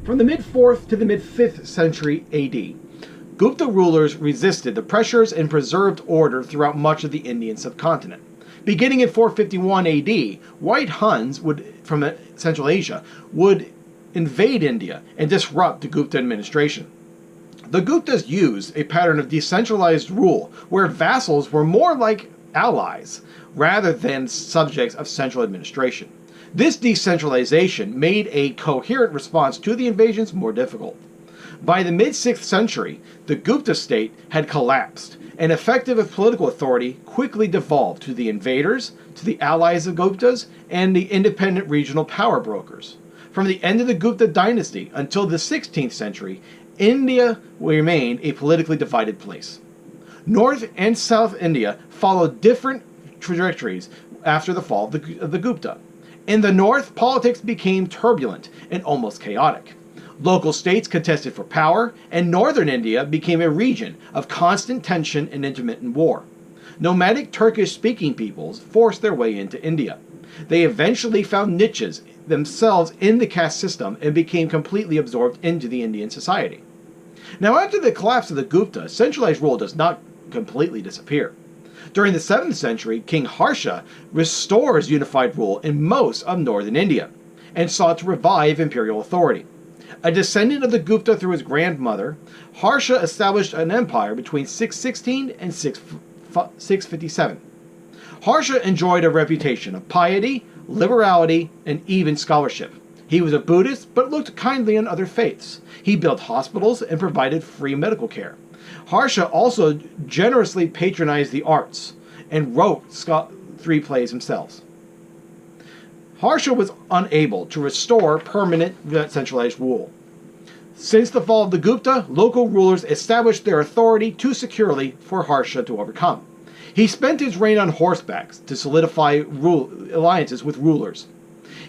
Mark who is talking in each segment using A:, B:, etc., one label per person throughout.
A: From the mid-4th to the mid-5th century AD, Gupta rulers resisted the pressures and preserved order throughout much of the Indian subcontinent. Beginning in 451 AD, white Huns from Central Asia would invade India and disrupt the Gupta administration. The Guptas used a pattern of decentralized rule where vassals were more like allies rather than subjects of central administration. This decentralization made a coherent response to the invasions more difficult. By the mid-6th century, the Gupta state had collapsed, and effective political authority quickly devolved to the invaders, to the allies of Guptas, and the independent regional power brokers. From the end of the Gupta dynasty until the 16th century, India remained a politically divided place. North and South India followed different trajectories after the fall of the Gupta. In the north, politics became turbulent and almost chaotic. Local states contested for power, and northern India became a region of constant tension and intermittent war. Nomadic Turkish-speaking peoples forced their way into India. They eventually found niches themselves in the caste system and became completely absorbed into the Indian society. Now, after the collapse of the Gupta, centralized rule does not completely disappear. During the 7th century, King Harsha restores unified rule in most of northern India and sought to revive imperial authority. A descendant of the Gupta through his grandmother, Harsha established an empire between 616 and 657. Harsha enjoyed a reputation of piety, liberality, and even scholarship. He was a Buddhist, but looked kindly on other faiths. He built hospitals and provided free medical care. Harsha also generously patronized the arts and wrote 3 plays himself. Harsha was unable to restore permanent centralized rule. Since the fall of the Gupta, local rulers established their authority too securely for Harsha to overcome. He spent his reign on horseback to solidify alliances with rulers.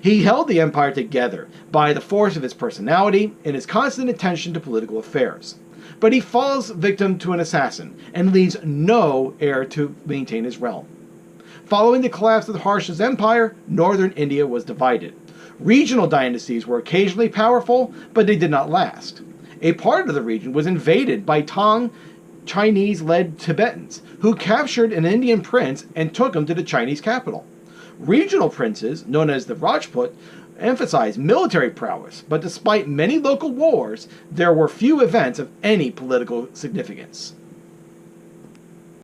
A: He held the empire together by the force of his personality and his constant attention to political affairs. But he falls victim to an assassin and leaves no heir to maintain his realm. Following the collapse of Harsha's empire, northern India was divided. Regional dynasties were occasionally powerful, but they did not last. A part of the region was invaded by Tang, Chinese-led Tibetans, who captured an Indian prince and took him to the Chinese capital. Regional princes, known as the Rajput, emphasized military prowess, but despite many local wars, there were few events of any political significance.